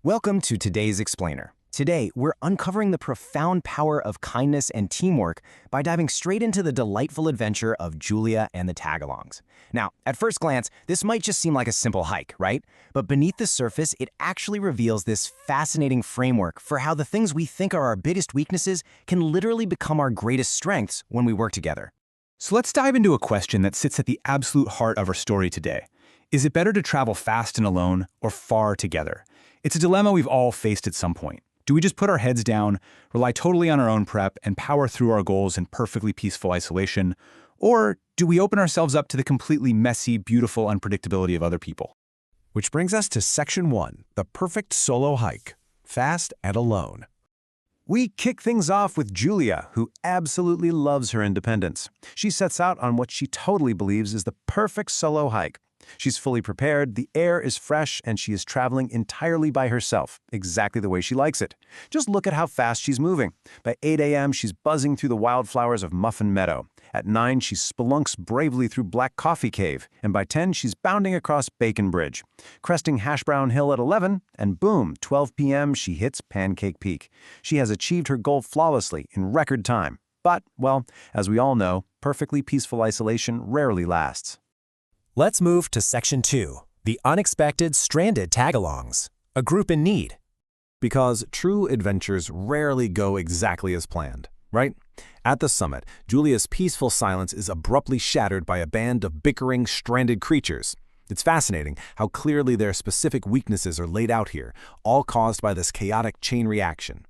Welcome to today's Explainer. Today, we're uncovering the profound power of kindness and teamwork by diving straight into the delightful adventure of Julia and the Tagalongs. Now, at first glance, this might just seem like a simple hike, right? But beneath the surface, it actually reveals this fascinating framework for how the things we think are our biggest weaknesses can literally become our greatest strengths when we work together. So let's dive into a question that sits at the absolute heart of our story today. Is it better to travel fast and alone or far together? It's a dilemma we've all faced at some point. Do we just put our heads down, rely totally on our own prep, and power through our goals in perfectly peaceful isolation? Or do we open ourselves up to the completely messy, beautiful unpredictability of other people? Which brings us to Section 1, the perfect solo hike, fast and alone. We kick things off with Julia, who absolutely loves her independence. She sets out on what she totally believes is the perfect solo hike. She's fully prepared, the air is fresh, and she is traveling entirely by herself, exactly the way she likes it. Just look at how fast she's moving. By 8 a.m., she's buzzing through the wildflowers of Muffin Meadow. At 9, she spelunks bravely through Black Coffee Cave, and by 10, she's bounding across Bacon Bridge. Cresting Hash Brown Hill at 11, and boom, 12 p.m., she hits Pancake Peak. She has achieved her goal flawlessly in record time. But, well, as we all know, perfectly peaceful isolation rarely lasts. Let's move to Section 2, the unexpected stranded Tagalongs, a group in need. Because true adventures rarely go exactly as planned, right? At the summit, Julia's peaceful silence is abruptly shattered by a band of bickering, stranded creatures. It's fascinating how clearly their specific weaknesses are laid out here, all caused by this chaotic chain reaction.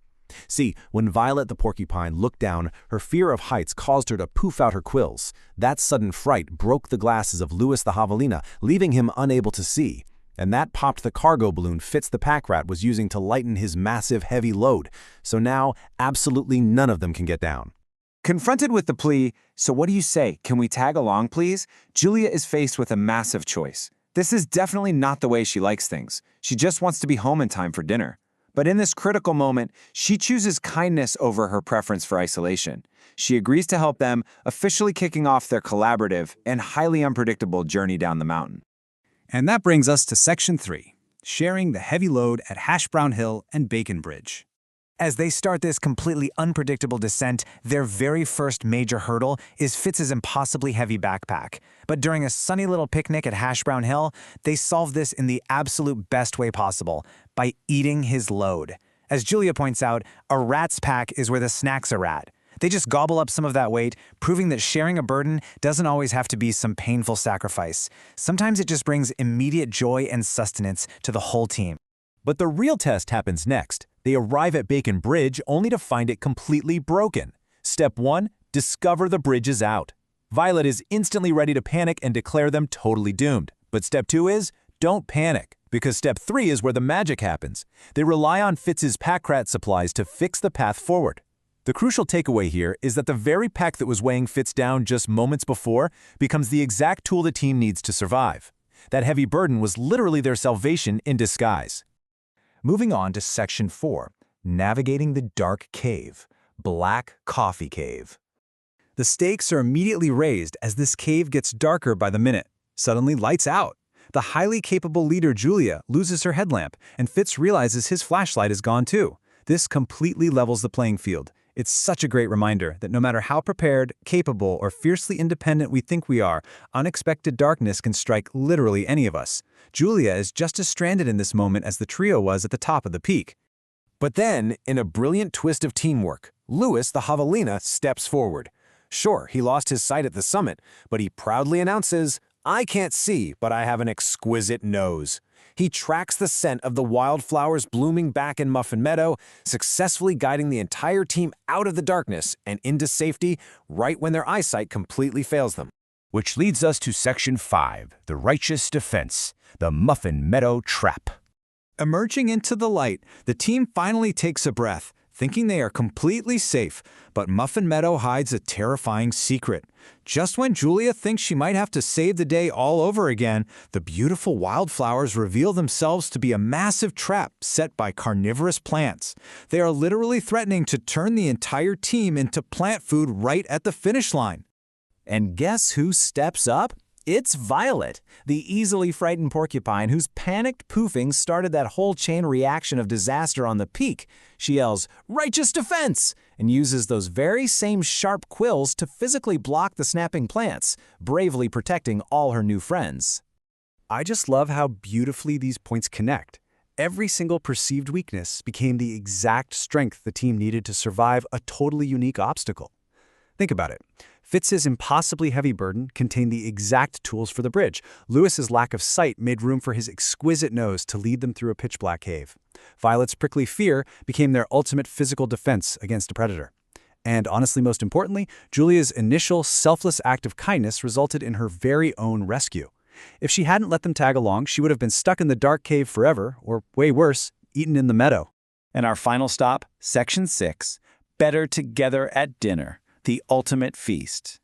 See, when Violet the porcupine looked down, her fear of heights caused her to poof out her quills. That sudden fright broke the glasses of Louis the javelina, leaving him unable to see. And that popped the cargo balloon Fitz the packrat was using to lighten his massive heavy load. So now, absolutely none of them can get down. Confronted with the plea, "So what do you say, can we tag along please?" Julia is faced with a massive choice. This is definitely not the way she likes things. She just wants to be home in time for dinner. But in this critical moment, she chooses kindness over her preference for isolation. She agrees to help them, officially kicking off their collaborative and highly unpredictable journey down the mountain. And that brings us to Section 3, sharing the heavy load at Hash Brown Hill and Bacon Bridge. As they start this completely unpredictable descent, their very first major hurdle is Fitz's impossibly heavy backpack. But during a sunny little picnic at Hash Brown Hill, they solve this in the absolute best way possible, by eating his load. As Julia points out, a rat's pack is where the snacks are at. They just gobble up some of that weight, proving that sharing a burden doesn't always have to be some painful sacrifice. Sometimes it just brings immediate joy and sustenance to the whole team. But the real test happens next. They arrive at Bacon Bridge only to find it completely broken. Step 1, discover the bridge is out. Violet is instantly ready to panic and declare them totally doomed. But step 2 is, don't panic, because step 3 is where the magic happens. They rely on Fitz's packrat supplies to fix the path forward. The crucial takeaway here is that the very pack that was weighing Fitz down just moments before becomes the exact tool the team needs to survive. That heavy burden was literally their salvation in disguise. Moving on to Section 4, navigating the dark cave, Black Coffee Cave. The stakes are immediately raised as this cave gets darker by the minute. Suddenly, lights out. The highly capable leader Julia loses her headlamp, and Fitz realizes his flashlight is gone too. This completely levels the playing field. It's such a great reminder that no matter how prepared, capable, or fiercely independent we think we are, unexpected darkness can strike literally any of us. Julia is just as stranded in this moment as the trio was at the top of the peak. But then, in a brilliant twist of teamwork, Louis the javelina steps forward. Sure, he lost his sight at the summit, but he proudly announces, "I can't see, but I have an exquisite nose." He tracks the scent of the wildflowers blooming back in Muffin Meadow, successfully guiding the entire team out of the darkness and into safety right when their eyesight completely fails them. Which leads us to Section 5, the righteous defense, the Muffin Meadow trap. Emerging into the light, the team finally takes a breath, thinking they are completely safe, but Muffin Meadow hides a terrifying secret. Just when Julia thinks she might have to save the day all over again, the beautiful wildflowers reveal themselves to be a massive trap set by carnivorous plants. They are literally threatening to turn the entire team into plant food right at the finish line. And guess who steps up? It's Violet, the easily frightened porcupine whose panicked poofing started that whole chain reaction of disaster on the peak. She yells, "Righteous defense!" and uses those very same sharp quills to physically block the snapping plants, bravely protecting all her new friends. I just love how beautifully these points connect. Every single perceived weakness became the exact strength the team needed to survive a totally unique obstacle. Think about it. Fitz's impossibly heavy burden contained the exact tools for the bridge. Lewis's lack of sight made room for his exquisite nose to lead them through a pitch-black cave. Violet's prickly fear became their ultimate physical defense against a predator. And honestly, most importantly, Julia's initial selfless act of kindness resulted in her very own rescue. If she hadn't let them tag along, she would have been stuck in the dark cave forever, or way worse, eaten in the meadow. And our final stop, Section 6, Better Together at Dinner. The ultimate feast.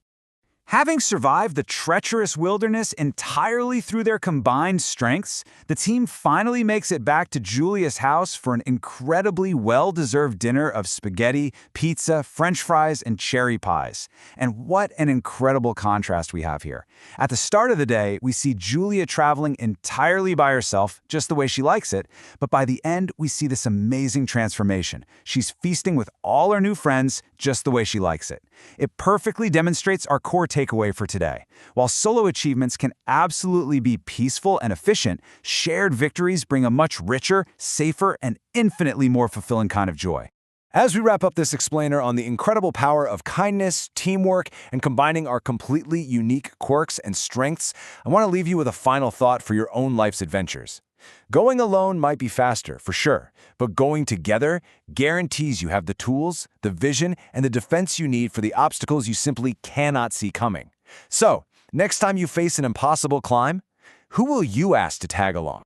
Having survived the treacherous wilderness entirely through their combined strengths, the team finally makes it back to Julia's house for an incredibly well-deserved dinner of spaghetti, pizza, French fries, and cherry pies. And what an incredible contrast we have here. At the start of the day, we see Julia traveling entirely by herself, just the way she likes it, but by the end, we see this amazing transformation. She's feasting with all her new friends, just the way she likes it. It perfectly demonstrates our core takeaway for today. While solo achievements can absolutely be peaceful and efficient, shared victories bring a much richer, safer, and infinitely more fulfilling kind of joy. As we wrap up this explainer on the incredible power of kindness, teamwork, and combining our completely unique quirks and strengths, I want to leave you with a final thought for your own life's adventures. Going alone might be faster, for sure, but going together guarantees you have the tools, the vision, and the defense you need for the obstacles you simply cannot see coming. So, next time you face an impossible climb, who will you ask to tag along?